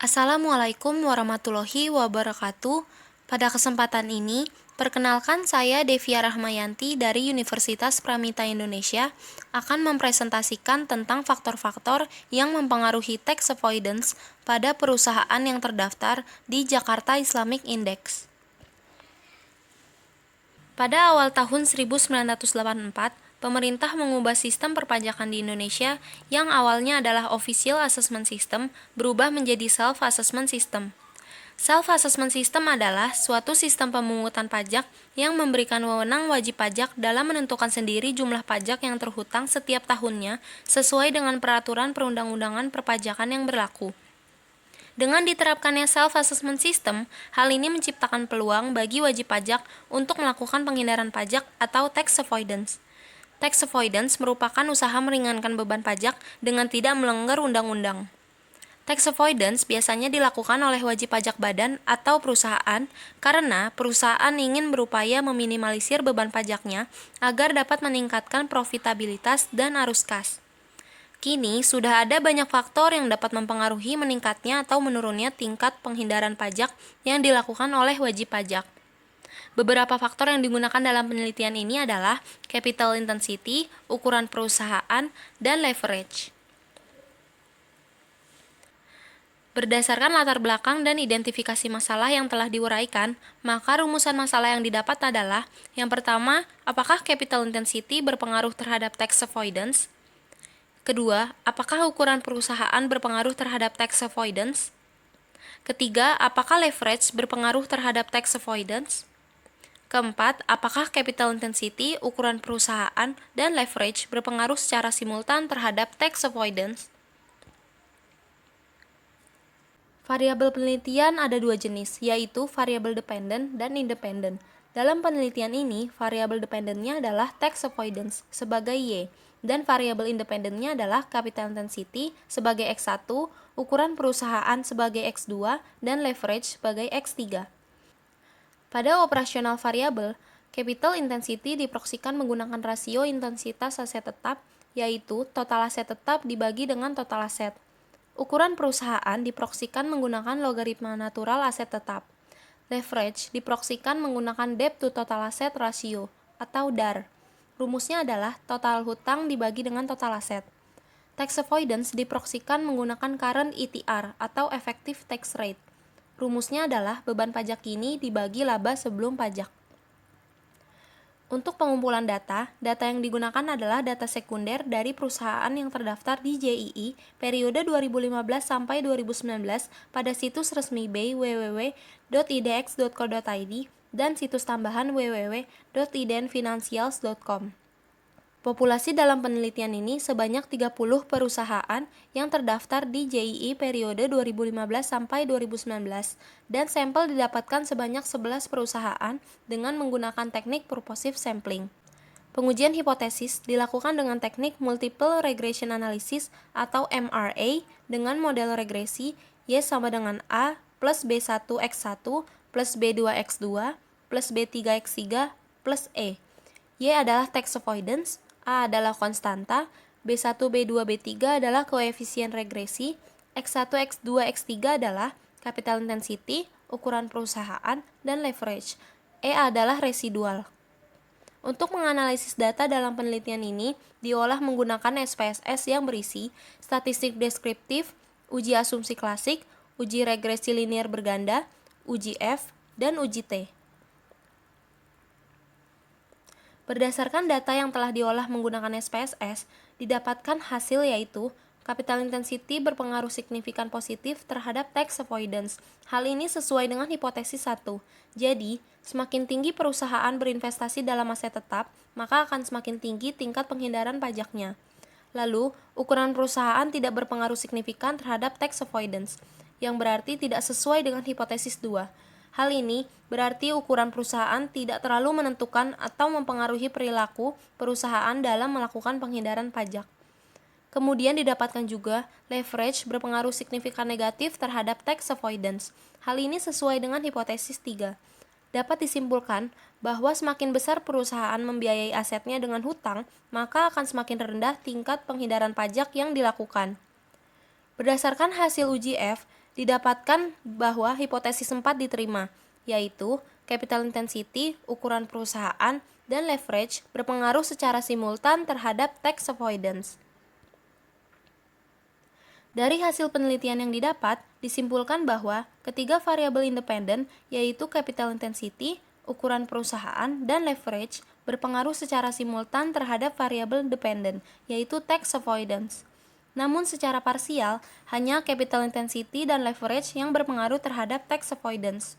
Assalamualaikum warahmatullahi wabarakatuh. Pada kesempatan ini, perkenalkan saya Devia Rahmayanti dari Universitas Pramita Indonesia akan mempresentasikan tentang faktor-faktor yang mempengaruhi tax avoidance pada perusahaan yang terdaftar di Jakarta Islamic Index. Pada awal tahun 1984, pemerintah mengubah sistem perpajakan di Indonesia yang awalnya adalah Official Assessment System berubah menjadi Self-Assessment System. Self-Assessment System adalah suatu sistem pemungutan pajak yang memberikan wewenang wajib pajak dalam menentukan sendiri jumlah pajak yang terhutang setiap tahunnya sesuai dengan peraturan perundang-undangan perpajakan yang berlaku. Dengan diterapkannya self-assessment system, hal ini menciptakan peluang bagi wajib pajak untuk melakukan penghindaran pajak atau tax avoidance. Tax avoidance merupakan usaha meringankan beban pajak dengan tidak melanggar undang-undang. Tax avoidance biasanya dilakukan oleh wajib pajak badan atau perusahaan karena perusahaan ingin berupaya meminimalisir beban pajaknya agar dapat meningkatkan profitabilitas dan arus kas. Kini, sudah ada banyak faktor yang dapat mempengaruhi meningkatnya atau menurunnya tingkat penghindaran pajak yang dilakukan oleh wajib pajak. Beberapa faktor yang digunakan dalam penelitian ini adalah capital intensity, ukuran perusahaan, dan leverage. Berdasarkan latar belakang dan identifikasi masalah yang telah diuraikan, maka rumusan masalah yang didapat adalah: yang pertama, apakah capital intensity berpengaruh terhadap tax avoidance? Kedua, apakah ukuran perusahaan berpengaruh terhadap tax avoidance? Ketiga, apakah leverage berpengaruh terhadap tax avoidance? Keempat, apakah capital intensity, ukuran perusahaan, dan leverage berpengaruh secara simultan terhadap tax avoidance? Variabel penelitian ada dua jenis, yaitu variabel dependent dan independent. Dalam penelitian ini, variabel dependennya adalah tax avoidance sebagai Y, dan variabel independentnya adalah capital intensity sebagai X1, ukuran perusahaan sebagai X2, dan leverage sebagai X3. Pada operasional variabel, capital intensity diproksikan menggunakan rasio intensitas aset tetap, yaitu total aset tetap dibagi dengan total aset. Ukuran perusahaan diproksikan menggunakan logaritma natural aset tetap. Leverage diproksikan menggunakan debt to total asset ratio atau DAR. Rumusnya adalah total hutang dibagi dengan total aset. Tax avoidance diproksikan menggunakan current ETR atau effective tax rate. Rumusnya adalah beban pajak kini dibagi laba sebelum pajak. Untuk pengumpulan data yang digunakan adalah data sekunder dari perusahaan yang terdaftar di JII periode 2015 sampai 2019 pada situs resmi BEI www.idx.co.id dan situs tambahan www.idnfinancials.com. Populasi dalam penelitian ini sebanyak 30 perusahaan yang terdaftar di JII periode 2015 sampai 2019 dan sampel didapatkan sebanyak 11 perusahaan dengan menggunakan teknik purposive sampling. Pengujian hipotesis dilakukan dengan teknik multiple regression analysis atau MRA dengan model regresi Y sama dengan A plus B1X1 plus B2X2 plus B3X3 plus E. Y adalah tax avoidance, A adalah konstanta, B1, B2, B3 adalah koefisien regresi, X1, X2, X3 adalah capital intensity, ukuran perusahaan, dan leverage. E adalah residual. Untuk menganalisis data dalam penelitian ini, diolah menggunakan SPSS yang berisi statistik deskriptif, uji asumsi klasik, uji regresi linier berganda, uji F, dan uji T. Berdasarkan data yang telah diolah menggunakan SPSS, didapatkan hasil yaitu capital intensity berpengaruh signifikan positif terhadap tax avoidance. Hal ini sesuai dengan hipotesis 1. Jadi, semakin tinggi perusahaan berinvestasi dalam aset tetap, maka akan semakin tinggi tingkat penghindaran pajaknya. Lalu, ukuran perusahaan tidak berpengaruh signifikan terhadap tax avoidance, yang berarti tidak sesuai dengan hipotesis 2. Hal ini berarti ukuran perusahaan tidak terlalu menentukan atau mempengaruhi perilaku perusahaan dalam melakukan penghindaran pajak. Kemudian didapatkan juga leverage berpengaruh signifikan negatif terhadap tax avoidance. Hal ini sesuai dengan hipotesis 3. Dapat disimpulkan bahwa semakin besar perusahaan membiayai asetnya dengan hutang, maka akan semakin rendah tingkat penghindaran pajak yang dilakukan. Berdasarkan hasil uji F, Didapatkan bahwa hipotesis 4 diterima, yaitu capital intensity, ukuran perusahaan, dan leverage berpengaruh secara simultan terhadap tax avoidance. Dari hasil penelitian yang didapat, disimpulkan bahwa ketiga variabel independen, yaitu capital intensity, ukuran perusahaan, dan leverage, berpengaruh secara simultan terhadap variabel dependen, yaitu tax avoidance. Namun secara parsial, hanya capital intensity dan leverage yang berpengaruh terhadap tax avoidance.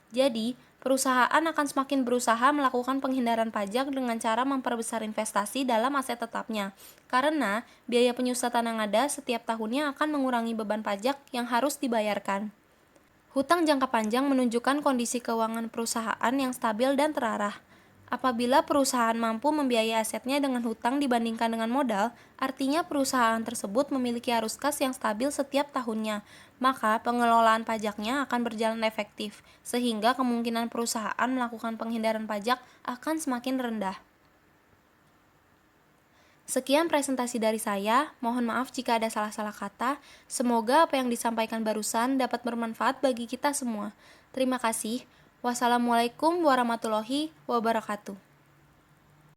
Jadi, perusahaan akan semakin berusaha melakukan penghindaran pajak dengan cara memperbesar investasi dalam aset tetapnya, karena biaya penyusatan yang ada setiap tahunnya akan mengurangi beban pajak yang harus dibayarkan. Hutang jangka panjang menunjukkan kondisi keuangan perusahaan yang stabil dan terarah. Apabila perusahaan mampu membiayai asetnya dengan hutang dibandingkan dengan modal, artinya perusahaan tersebut memiliki arus kas yang stabil setiap tahunnya, maka pengelolaan pajaknya akan berjalan efektif, sehingga kemungkinan perusahaan melakukan penghindaran pajak akan semakin rendah. Sekian presentasi dari saya, mohon maaf jika ada salah-salah kata. Semoga apa yang disampaikan barusan dapat bermanfaat bagi kita semua. Terima kasih. Wassalamualaikum warahmatullahi wabarakatuh.